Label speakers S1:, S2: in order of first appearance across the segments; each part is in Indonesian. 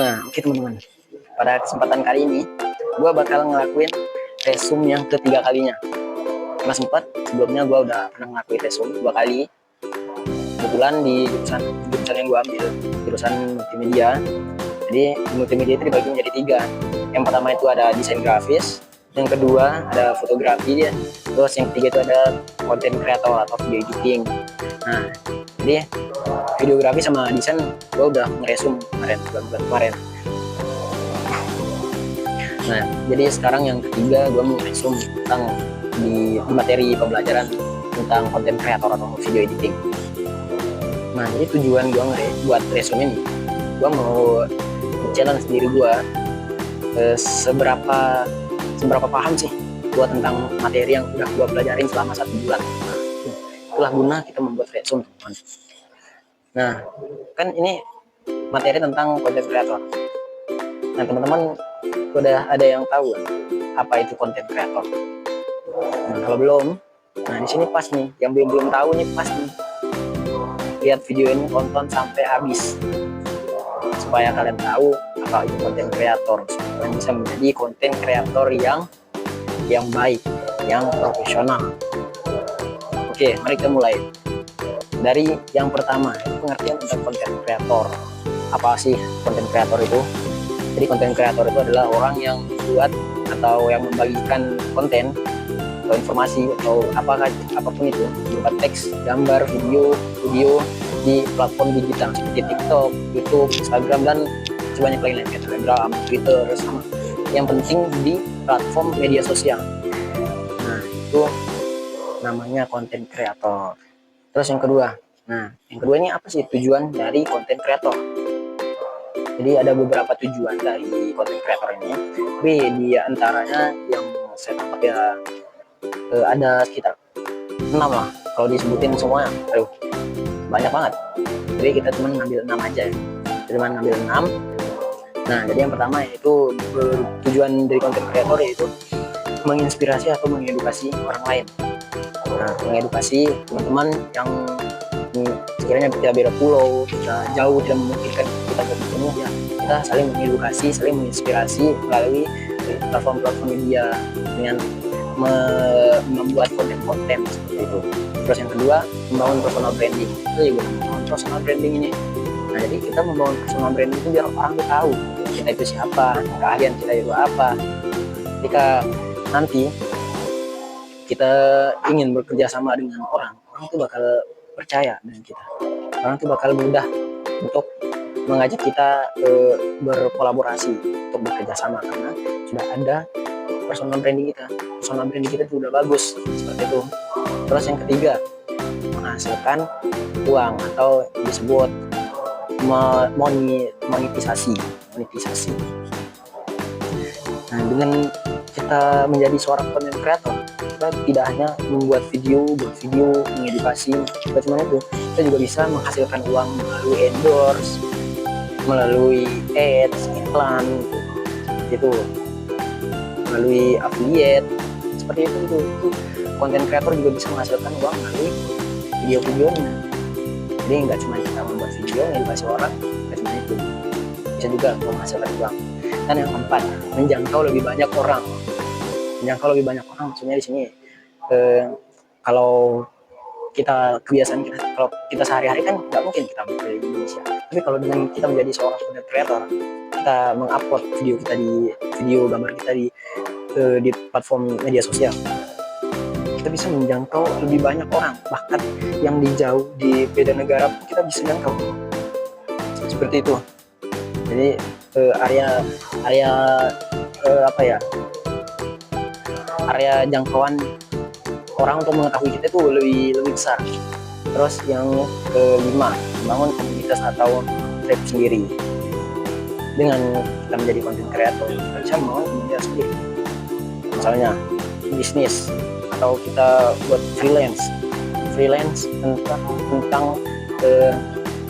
S1: Nah, oke teman-teman. Pada kesempatan kali ini, gue bakal ngelakuin resume yang ketiga kalinya. Karena sempat sebelumnya gue udah pernah ngelakuin resume 2 kali. Kebetulan di jurusan yang gue ambil, jurusan multimedia. Jadi multimedia itu dibagi menjadi 3. Yang pertama itu ada desain grafis, yang kedua ada fotografi, terus yang ketiga itu ada content creator atau video editing. Nah, jadi videografi sama desain gue udah ngeresum bulan kemarin. Nah, jadi sekarang yang ketiga gue mau ngeresum tentang di materi pembelajaran tentang content creator atau video editing. Nah, jadi tujuan gue buat resume ini, gue mau challenge diri gue seberapa paham sih gue tentang materi yang udah gue pelajarin selama 1 bulan. Nah, itulah guna kita membuat resume, teman-teman. Nah, kan ini materi tentang content creator. Nah, teman-teman udah ada yang tahu kan apa itu content creator? Nah, kalau belum, nah di sini pas nih, yang belum tahu nih pas nih, lihat video ini, tonton sampai habis supaya kalian tahu apa itu content creator, supaya bisa menjadi content creator yang baik, yang profesional. Oke, mari kita mulai dari yang pertama, pengertian tentang content creator. Apa sih content creator itu? Jadi content creator itu adalah orang yang membuat atau yang membagikan konten atau informasi atau apapun itu berupa teks, gambar, video di platform digital seperti TikTok, YouTube, Instagram, dan sebanyak lainnya kayak Telegram, Twitter, sama yang penting di platform media sosial. Nah, itu namanya content creator. Terus yang kedua, ini apa sih tujuan dari content creator? Jadi ada beberapa tujuan dari content creator ini, tapi di antaranya yang saya tangkap ya ada sekitar 6 lah. Kalau disebutin semuanya, aduh banyak banget. Jadi kita cuma ngambil 6 aja ya. Nah, jadi yang pertama yaitu tujuan dari content creator yaitu menginspirasi atau mengedukasi orang lain. Nah, mengedukasi teman-teman yang sekiranya kita beda pulau, kita jauh, tidak memungkinkan kita bertemu, ya kita saling mengedukasi, saling menginspirasi melalui platform media dengan membuat konten-konten seperti itu. Terus yang kedua, membangun personal branding. Itu juga membangun personal branding ini. Nah, jadi kita membangun personal branding itu biar orang tuh tahu kita itu siapa, keahlian kita itu apa. Ketika nanti kita ingin bekerja sama dengan orang itu bakal percaya dengan kita. Orang itu bakal mudah untuk mengajak kita berkolaborasi untuk bekerja sama karena sudah ada personal branding kita. Personal branding kita itu udah bagus seperti itu. Terus yang ketiga, menghasilkan uang atau disebut monetisasi. Nah, dengan kita menjadi seorang content creator, kita tidak hanya membuat video, mengedukasi, tidak cuma itu, kita juga bisa menghasilkan uang melalui endorse, melalui ads, iklan, itu, melalui affiliate, seperti itu. Content creator juga bisa menghasilkan uang melalui video-videonya. Jadi nggak cuma kita membuat video, mengedukasi orang, nggak cuma itu, bisa juga menghasilkan uang. Dan yang keempat, menjangkau lebih banyak orang. Maksudnya di sini kalau kita kebiasaan kalau kita sehari-hari kan nggak mungkin kita berada di Indonesia. Tapi kalau dengan kita menjadi seorang content creator, kita mengupload video gambar kita di platform media sosial, kita bisa menjangkau lebih banyak orang, bahkan yang jauh di beda negara pun kita bisa jangkau. Seperti itu. Jadi area jangkauan orang untuk mengetahui kita itu lebih besar. Terus yang kelima, membangun komunitas atau tribe sendiri. Dengan kita menjadi content creator, kita bisa membangun komunitas sendiri. Misalnya bisnis atau kita buat freelance tentang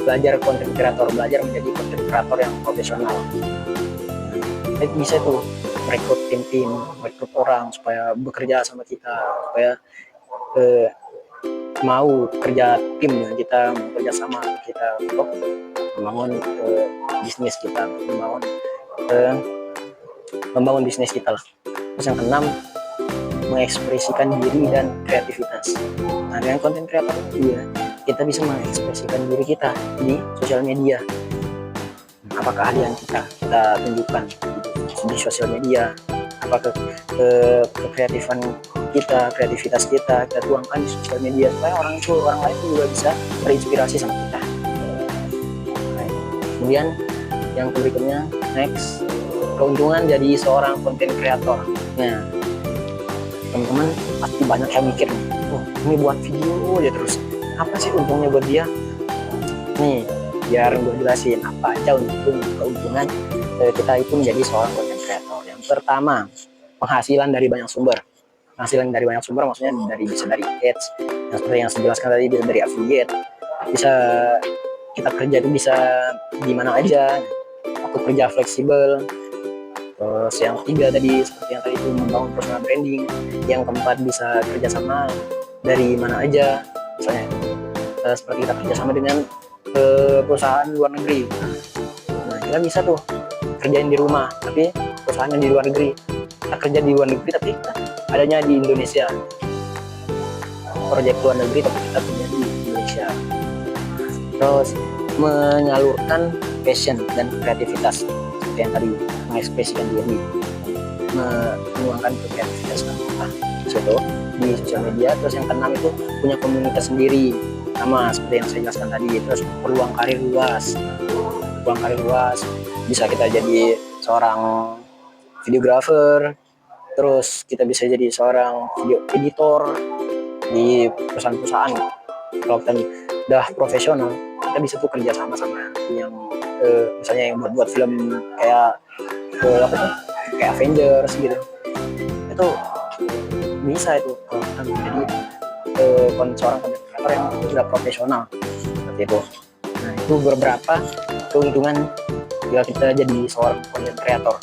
S1: belajar content creator, belajar menjadi content creator yang profesional. Kita bisa tuh merekrut tim, merekrut orang supaya bekerja sama kita, supaya mau kerja tim dengan kita, mau kerja sama kita untuk membangun bisnis kita, membangun bisnis kita lah. Terus yang keenam, mengekspresikan diri dan kreativitas. Nah, dengan konten kreator ini ya, kita bisa mengekspresikan diri kita di sosial media. Apa keahlian kita tunjukkan di sosial media, apa kreatifan kita, kreativitas kita tuangkan di sosial media supaya orang lain juga bisa terinspirasi sama kita. Nah, kemudian yang berikutnya, next, keuntungan jadi seorang konten kreator. Nah, teman-teman pasti banyak yang mikir nih, oh ini buat video aja terus, apa sih untungnya buat dia? Nih, biar gue jelasin apa aja keuntungan kita itu menjadi seorang konten kreator. Yang pertama, penghasilan dari banyak sumber. Penghasilan dari banyak sumber maksudnya bisa dari ads, yang seperti yang saya jelaskan tadi, bisa dari affiliate, bisa kita kerja itu bisa di mana aja, waktu kerja fleksibel. Terus yang ketiga tadi, seperti yang tadi itu, membangun personal branding. Yang keempat, bisa kerjasama dari mana aja, misalnya seperti kita kerjasama dengan perusahaan luar negeri. Nah, kita bisa tuh kerjain di rumah, tapi perusahaannya di luar negeri. Kita kerja di luar negeri, tapi kita adanya di Indonesia. Proyek luar negeri, tapi kita kerja di Indonesia. Terus menyalurkan passion dan kreativitas, seperti yang tadi, mengekspresikan diri, menuangkan kreativitas kita di sosial media. Terus yang keenam itu punya komunitas sendiri, sama seperti yang saya jelaskan tadi. Terus peluang karir luas, bisa kita jadi seorang videographer, terus kita bisa jadi seorang video editor di perusahaan-perusahaan. Kalau kita udah profesional, kita bisa tuh kerja sama yang misalnya yang buat film kayak kayak Avengers gitu. Itu bisa itu kalau kita menjadi seorang konten kreator yang sudah profesional seperti itu. Nah, itu beberapa keuntungan jika kita jadi seorang konten kreator.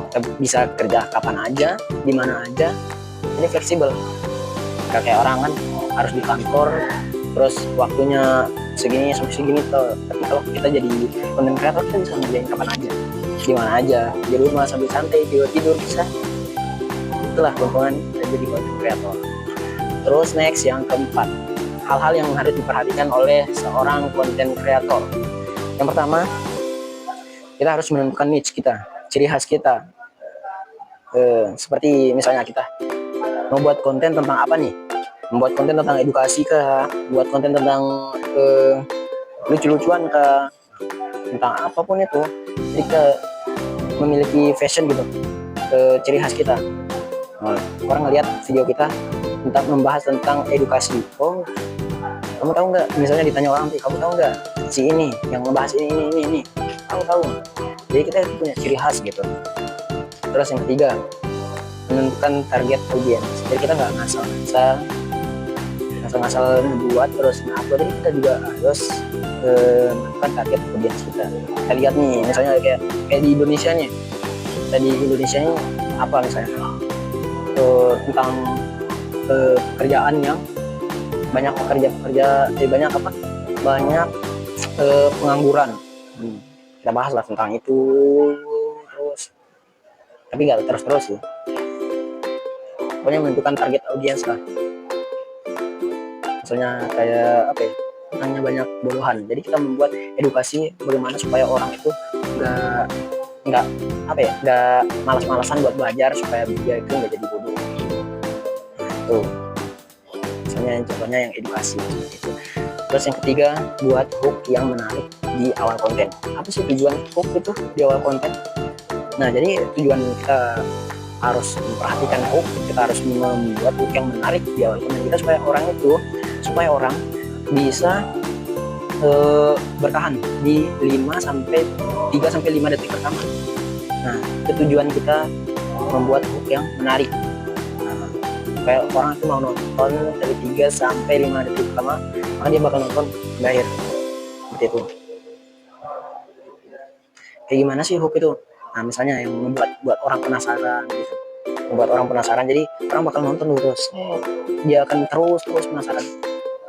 S1: Kita bisa kerja kapan aja, di mana aja, ini fleksibel. Gak kayak orang kan harus di kantor, terus waktunya segini sampai segini tuh. Tapi kalau kita jadi konten kreator, kita bisa ngerjain kapan aja, di mana aja, di rumah sambil santai, tidur bisa. Itulah keuntungan kita jadi konten kreator. Terus next, yang keempat, hal-hal yang harus diperhatikan oleh seorang konten kreator. Yang pertama, kita harus menentukan niche kita, ciri khas kita. Seperti misalnya kita membuat konten tentang apa nih? Membuat konten tentang edukasi kah? Buat konten tentang lucu-lucuan kah? Tentang apapun itu. Jadi kita memiliki fashion gitu, ciri khas kita. Orang ngelihat video kita tentang membahas tentang edukasi. Oh, kamu tahu nggak? Misalnya ditanya orang, kamu tahu nggak si ini yang membahas ini? Tahu. Jadi kita punya ciri khas gitu. Terus yang ketiga, menentukan target audiens. Jadi kita nggak ngasal-ngasal membuat terus upload. Jadi kita juga harus menentukan target audiens kita. Kita lihat nih, misalnya kayak di Indonesia nih. Kita di Indonesia ini apa misalnya? Tentang pekerjaan yang banyak banyak pengangguran. Kita bahaslah tentang itu terus, tapi nggak terus sih. Pokoknya menentukan target audiens lah. Misalnya kayak apa ya, tentangnya banyak bodohan. Jadi kita membuat edukasi bagaimana supaya orang itu nggak malas-malasan buat belajar, supaya dia itu nggak jadi bodoh. Nah, itu misalnya contohnya yang edukasi gitu. Terus yang ketiga, buat hook yang menarik di awal konten. Apa sih tujuan hook itu di awal konten? Nah, jadi tujuan kita harus memperhatikan hook, kita harus membuat hook yang menarik di awal konten kita supaya orang bisa bertahan di 3 sampai 5 detik pertama. Nah, itu tujuan kita membuat hook yang menarik. Nah, supaya orang itu mau nonton dari 3 sampai 5 detik pertama, maka dia bakal nonton sampai akhir. Seperti itu. Kayak gimana sih hook itu? Nah, misalnya yang buat orang penasaran gitu. membuat orang penasaran, jadi orang bakal nonton terus, dia akan terus penasaran.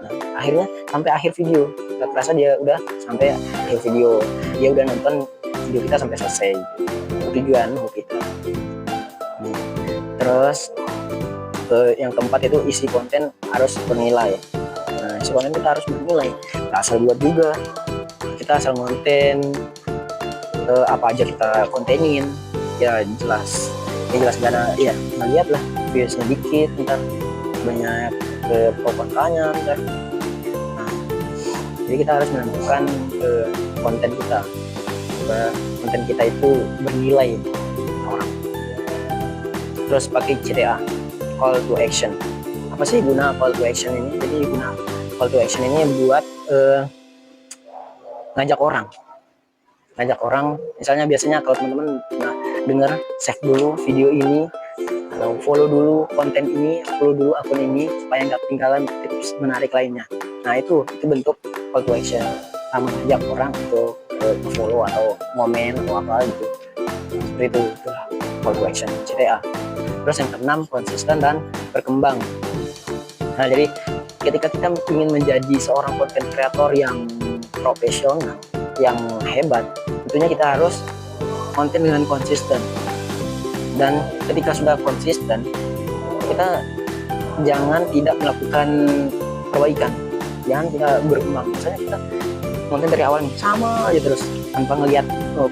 S1: Nah, akhirnya sampai akhir video, gak terasa dia udah sampai akhir video, dia udah nonton video kita sampai selesai. Tujuan kita. Terus yang keempat itu isi konten harus bernilai. Nah, isi konten kita harus bernilai, gak asal buat juga, kita asal konten apa aja kita kontenin, ya jelas karena ya ngeliat lah viewsnya dikit, ntar banyak pro kontranya ntar. Nah, jadi kita harus menentukan konten kita, konten kita itu bernilai orang. Terus pakai CTA, call to action. Apa sih guna call to action ini? Jadi guna call to action ini buat ngajak orang, misalnya biasanya kalau teman-teman dengar, save dulu video ini atau follow dulu konten ini, follow dulu akun ini supaya nggak ketinggalan tips menarik lainnya. Nah, itu bentuk call to action, mengajak orang untuk follow atau komen atau apa gitu. Seperti itu, itulah call to action CTA. Terus yang keenam, konsisten dan berkembang. Nah, jadi ketika kita ingin menjadi seorang content creator yang profesional, yang hebat, tentunya kita harus konten dengan konsisten. Dan ketika sudah konsisten, kita jangan tidak melakukan perbaikan, jangan tidak berkembang. Misalnya kita konten dari awal nih sama aja terus, tanpa ngelihat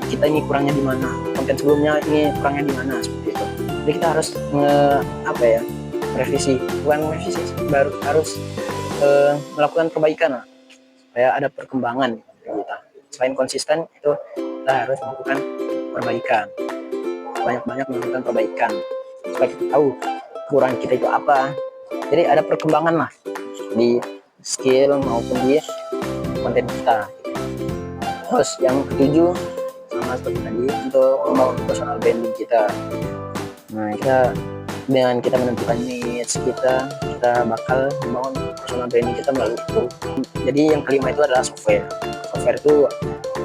S1: kita ini kurangnya di mana, konten sebelumnya ini kurangnya di mana, seperti itu. Jadi kita harus revisi, bukan revisi, baru harus melakukan perbaikan lah, supaya ada perkembangan kita. Selain konsisten, itu kita harus melakukan perbaikan, banyak-banyak melakukan perbaikan supaya kita tahu kekurangan kita itu apa. Jadi ada perkembangan lah di skill maupun di konten kita. Terus yang ketujuh, sama seperti tadi, untuk membangun personal branding kita. Nah, dengan kita menentukan niche kita bakal membangun personal branding kita melalui itu. Jadi yang kelima itu adalah software itu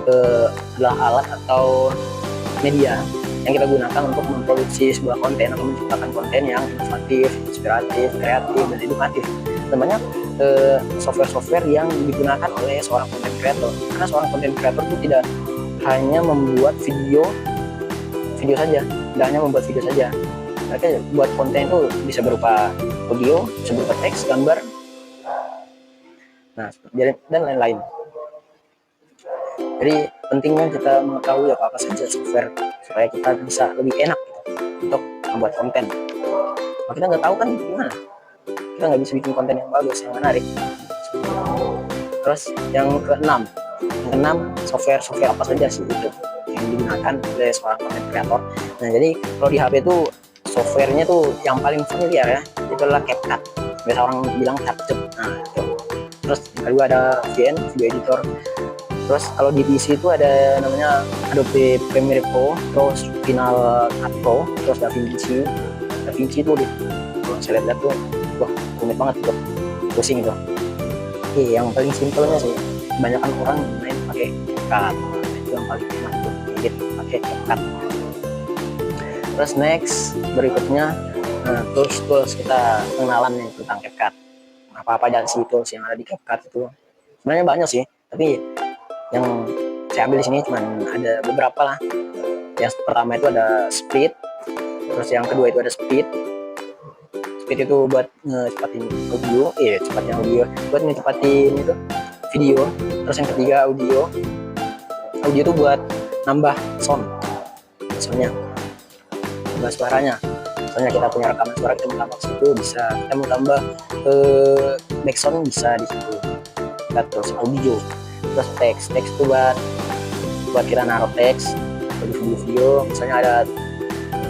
S1: adalah alat atau media yang kita gunakan untuk memproduksi sebuah konten atau menciptakan konten yang inovatif, inspiratif, kreatif, dan edukatif. Namanya software yang digunakan oleh seorang content creator. Karena seorang content creator itu tidak hanya membuat video saja, tidak hanya membuat video saja. Mereka buat konten itu bisa berupa audio, bisa berupa teks, gambar, nah, dan lain-lain. Jadi pentingnya kita mengetahui apa saja software supaya kita bisa lebih enak untuk membuat konten. Kalau kita nggak tahu kan gimana? Kita nggak bisa bikin konten yang bagus, yang menarik. Terus yang keenam, software apa saja sih itu yang digunakan oleh seorang content creator. Nah, jadi kalau di HP itu softwarenya tuh yang paling familiar ya, itu adalah CapCut. Biasa orang bilang CapCut. Nah, itu. Terus yang kedua ada VN, video editor. Terus kalau di PC itu ada namanya Adobe Premiere Pro, terus Final Cut Pro, terus DaVinci itu kalau saya lihat tuh, wah, rumit banget tuh, pusing itu. Yang paling simpelnya sih, kebanyakan orang main pakai CapCut, itu yang paling enak tuh, edit pakai CapCut. Terus next berikutnya, tools kita pengenalan nih tentang CapCut. Apa aja sih tools yang ada di CapCut itu? Sebenarnya banyak sih, tapi yang saya ambil di sini cuma ada beberapa lah. Yang pertama itu ada Split, terus yang kedua itu ada Speed itu buat ngecepatin audio, buat ngecepatin itu video. Terus yang ketiga audio itu buat nambah soundnya, nambah suaranya. Misalnya kita punya rekaman suara, kita mau tambah situ bisa, kita mau tambah backsound bisa di situ. Terus audio, terus teks itu buat kita naruh teks di video. Misalnya ada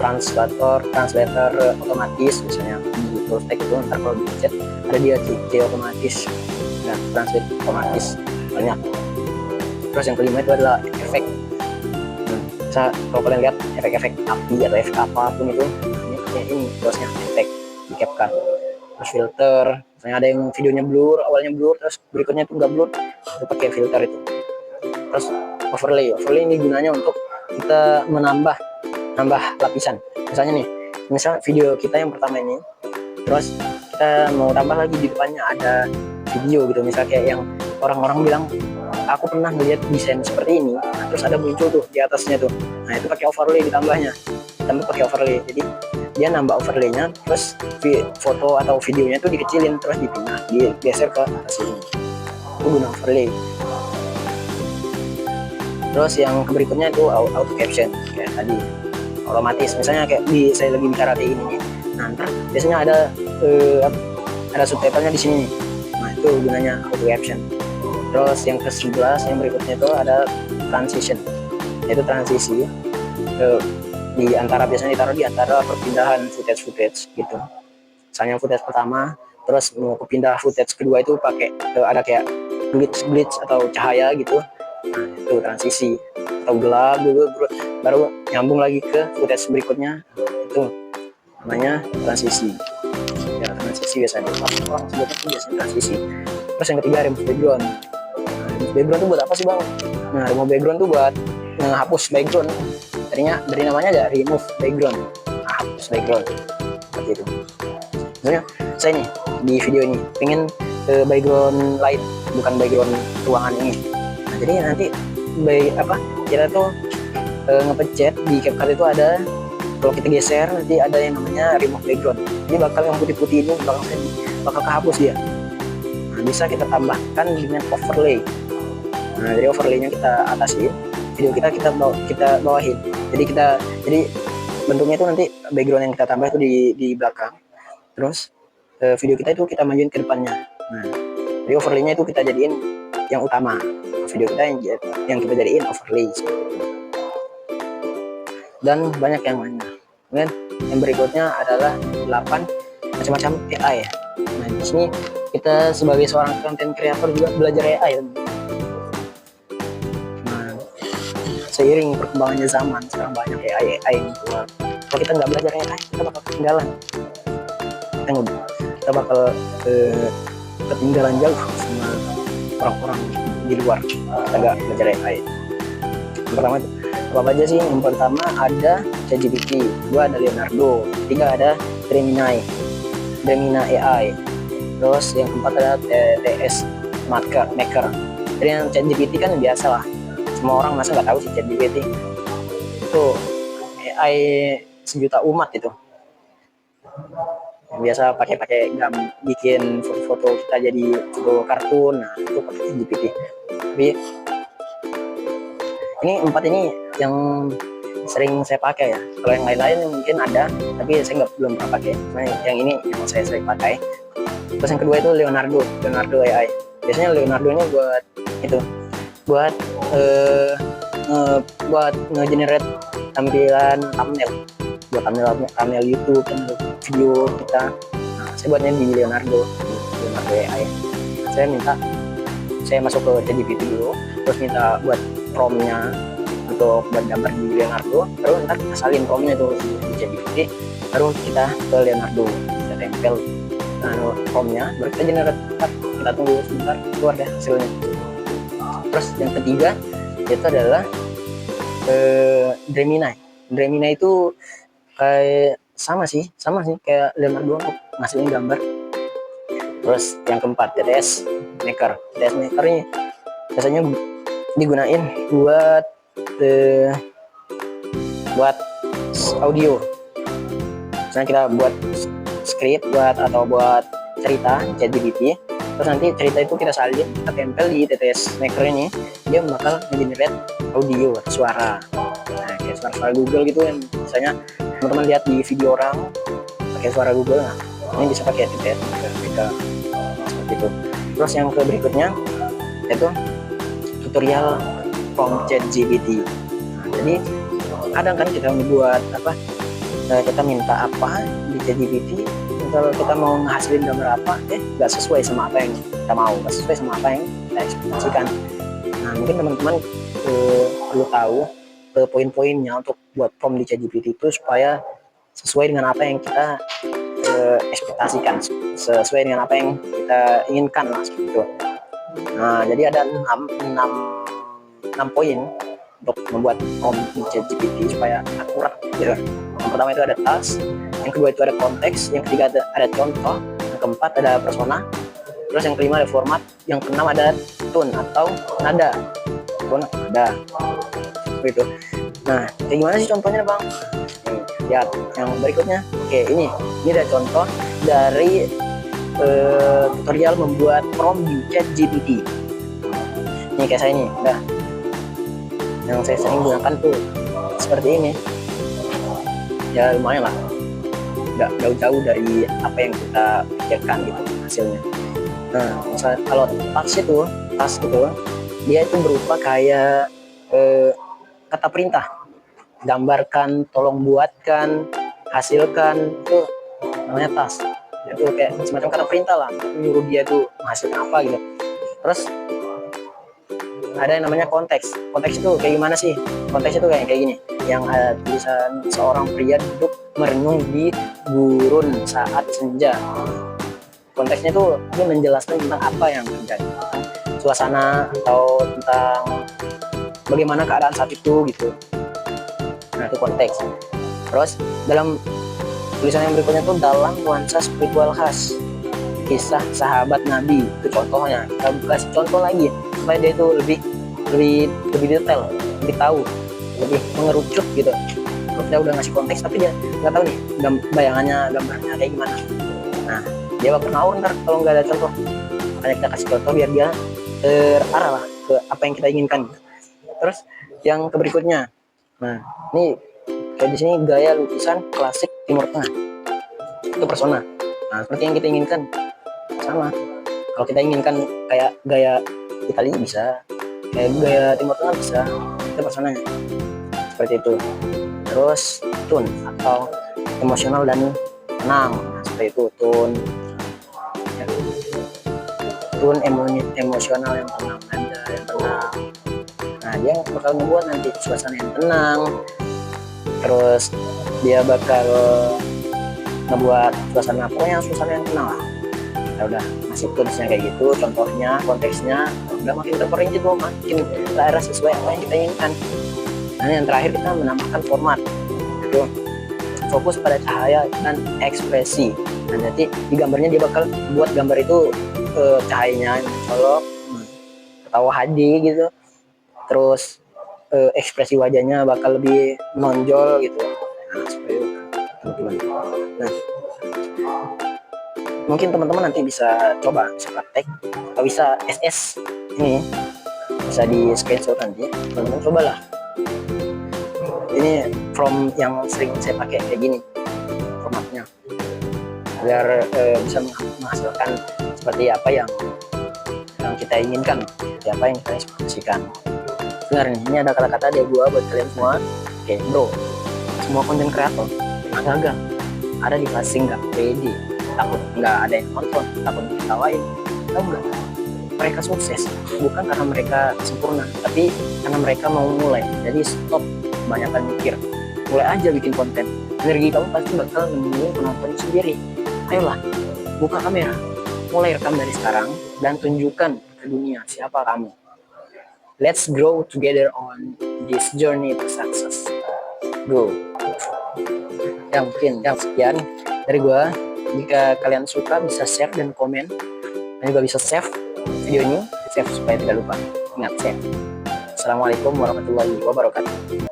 S1: translator otomatis, misalnya di terus teks itu ntar kalau di chat ada dia CC otomatis, nah translate otomatis banyak. Terus yang kelima itu adalah efek. Kalau kalian lihat efek api atau efek apapun itu, ini terusnya efek di CapCut. Terus filter, misalnya ada yang videonya blur, awalnya blur, terus berikutnya itu nggak blur, itu pakai filter itu. Terus overlay ini gunanya untuk kita menambah lapisan. Misalnya nih misal video kita yang pertama ini, terus kita mau tambah lagi di depannya ada video gitu, misal kayak yang orang-orang bilang aku pernah melihat desain seperti ini, nah, terus ada muncul tuh di atasnya tuh, nah itu pakai overlay ditambahnya, ditambah pakai overlay, jadi dia nambah overlaynya, terus foto atau videonya tuh dikecilin terus dipindah, digeser ke atas ini, itu guna overlay. Terus yang berikutnya itu auto caption kayak tadi, otomatis misalnya kayak saya lagi bicara kayak ini nih, nah ntar biasanya ada subtitlenya di sini nih, nah itu gunanya auto caption. Terus yang ke-11 yang berikutnya itu ada transition, yaitu transisi di antara, biasanya ditaruh di antara perpindahan footage gitu. Misalnya footage pertama terus mau pindah footage kedua itu pakai ada kayak glitch atau cahaya gitu, nah itu transisi, atau gelap dulu baru nyambung lagi ke footage berikutnya, itu namanya transisi ya. Transisi biasanya orang sebutnya itu biasanya transisi. Terus yang ketiga remove background. Nah, remove background itu buat apa sih bang? Nah remove background itu buat menghapus background, dari namanya aja remove background, nah, hapus background seperti itu. Misalnya saya nih di video ini pengen background lain, bukan background ruangan ini, nah jadi nanti kita tuh ngepencet di CapCut itu ada, kalau kita geser nanti ada yang namanya remove background, ini bakal yang putih-putih ini bakal kehapus dia. Nah bisa kita tambahkan dengan overlay, nah dari overlaynya kita atasin, video kita bawahin, jadi bentuknya itu nanti background yang kita tambah itu di belakang, terus video kita itu kita majuin ke depannya. Nah jadi overlaynya itu kita jadiin yang utama, video kita yang kita jadiin overlay seperti itu. Dan banyak yang lainnya. Kemudian yang berikutnya adalah 8 macam-macam AI. Nah di sini kita sebagai seorang content creator juga belajar AI. Nah seiring perkembangannya zaman, sekarang banyak AI yang keluar. Kalau kita nggak belajar AI, kita bakal ketinggalan. Kita bakal ketinggalan jauh sama orang-orang di luar. Kita nggak belajar AI. Yang pertama itu apa aja sih? Yang pertama ada ChatGPT, kedua ada Leonardo, ketiga ada Gemini AI, terus yang keempat ada TS Maker. Jadi yang ChatGPT kan biasa lah, semua orang masa nggak tahu sih ChatGPT itu AI sejuta umat itu, biasa pakai bikin foto-foto kita jadi foto kartun, nah itu pakai ChatGPT. Tapi ini 4 ini yang sering saya pakai ya. Kalau yang lain-lain mungkin ada, tapi saya belum pernah pakai. Nah, yang ini yang saya sering pakai. Terus yang kedua itu Leonardo AI. Biasanya Leonardo ini buat nge-generate tampilan thumbnail, buat thumbnail YouTube dan video kita. Nah, saya buatnya di Leonardo AI. Saya masuk ke ChatGPT dulu, terus minta buat prompt-nya untuk buat gambar di Leonardo, baru ntar kita salin prompt-nya itu di ChatGPT, baru kita ke Leonardo, kita tempel prompt-nya, baru kita generate. Kita tunggu sebentar, keluar deh hasilnya. Terus yang ketiga itu adalah Gemini itu kayak sama sih kayak Leonardo untuk ngasilin gambar. Terus yang keempat TS Maker ini biasanya digunain buat audio. Misalnya kita buat script atau buat cerita ChatGPT, terus nanti cerita itu kita salin, kita tempel di TTS Maker ini, dia bakal generate audio atau suara. Nah kayak suara Google gitu, yang misalnya teman-teman lihat di video orang pakai suara Google, nah ini bisa pakai TTS Maker seperti itu. Terus yang berikutnya itu tutorial prompt ChatGPT. Nah, jadi kadang kan kita membuat kita minta apa di ChatGPT, kalau kita mau menghasilin gambar apa, nggak sesuai sama apa yang kita mau, nggak sesuai sama apa yang kita ekspektasikan. Nah mungkin teman-teman perlu tahu poin-poinnya untuk buat prompt di ChatGPT itu supaya sesuai dengan apa yang kita ekspektasikan, sesuai dengan apa yang kita inginkan lah seperti itu. Nah jadi ada 6 poin untuk membuat prompt di ChatGPT supaya akurat gitu. Yang pertama itu ada task, yang kedua itu ada konteks, yang ketiga ada contoh, yang keempat ada persona, terus yang kelima ada format, yang keenam ada tone atau nada. Tone nada gitu. Nah, kayak gimana sih contohnya bang? Nih, lihat yang berikutnya. Oke, ini ada contoh dari tutorial membuat prompt di ChatGPT. Ini kayak saya ini, udah yang saya sering gunakan tuh seperti ini. Ya lumayan lah, nggak jauh-jauh dari apa yang kita pikirkan gitu hasilnya. Nah, misalnya kalau task itu dia itu berupa kayak kata perintah, gambarkan, tolong buatkan, hasilkan, itu namanya task. Itu kayak semacam kata perintah lah, menyuruh dia tuh menghasilkan apa gitu. Terus ada yang namanya konteks. Konteks itu kayak gimana sih? Konteks itu kayak gini, yang ada tulisan seorang pria duduk merenung di gurun saat senja. Konteksnya tuh dia menjelaskan tentang apa yang terjadi, tentang suasana atau tentang bagaimana keadaan saat itu gitu. Nah, itu konteks. Terus dalam tulisan yang berikutnya tuh dalam nuansa spiritual khas, kisah sahabat Nabi, itu contohnya. Kita kasih contoh lagi supaya dia itu lebih detail, lebih tahu, lebih mengerucut gitu. Kalau kita udah ngasih konteks tapi dia nggak tahu nih gambarnya kayak gimana. Nah, dia bakal ngawur ntar kalau nggak ada contoh. Makanya kita kasih contoh biar dia terarah lah ke apa yang kita inginkan. Terus yang berikutnya, nah ini kayak di sini gaya lukisan klasik Timur Tengah, itu persona. Nah, seperti yang kita inginkan sama. Kalau kita inginkan kayak gaya Italia bisa, kayak gaya Timur Tengah bisa, itu personanya seperti itu. Terus tone atau emosional dan tenang. Nah, seperti itu tone. Ya. Tone emosional yang tenang, nada yang tenang. Nah, dia bakal membuat nanti suasana yang tenang. Terus dia bakal ngebuat suasana yang tenang lah. Ya udah masih tulisnya kayak gitu, contohnya, konteksnya udah makin terperinci tuh, makin daerah sesuai apa yang kita inginkan. Nah, yang terakhir kita menambahkan format. Itu fokus pada cahaya dan ekspresi. Nah, nanti di gambarnya dia bakal buat gambar itu cahayanya mencolok atau HD gitu. Terus ekspresi wajahnya bakal lebih menonjol gitu. Nah, seperti itu teman-teman. Nah, mungkin teman-teman nanti bisa coba, bisa praktek atau bisa SS ini, bisa di screenshot nanti teman-teman cobalah. Ini from yang sering saya pakai kayak gini formatnya, biar bisa menghasilkan seperti apa yang kita inginkan, seperti apa yang kita ekspresikan. Dengar nih, ini ada kata-kata dia gua buat kalian semua. Oke, bro, semua konten kreator pernah gagal, ada di fase nggak pede, takut nggak ada yang nonton, takut diketawain. Tahu nggak? Mereka sukses bukan karena mereka sempurna, tapi karena mereka mau mulai. Jadi stop kebanyakan mikir, mulai aja bikin konten. Energi kamu pasti bakal nemuin penonton sendiri. Ayolah, buka kamera, mulai rekam dari sekarang dan tunjukkan ke dunia siapa kamu. Let's grow together on this journey to success. Go. Ya mungkin yang sekian dari gua. Jika kalian suka bisa share dan komen, dan juga bisa save video ini, save supaya tidak lupa. Ingat save. Assalamualaikum warahmatullahi wabarakatuh.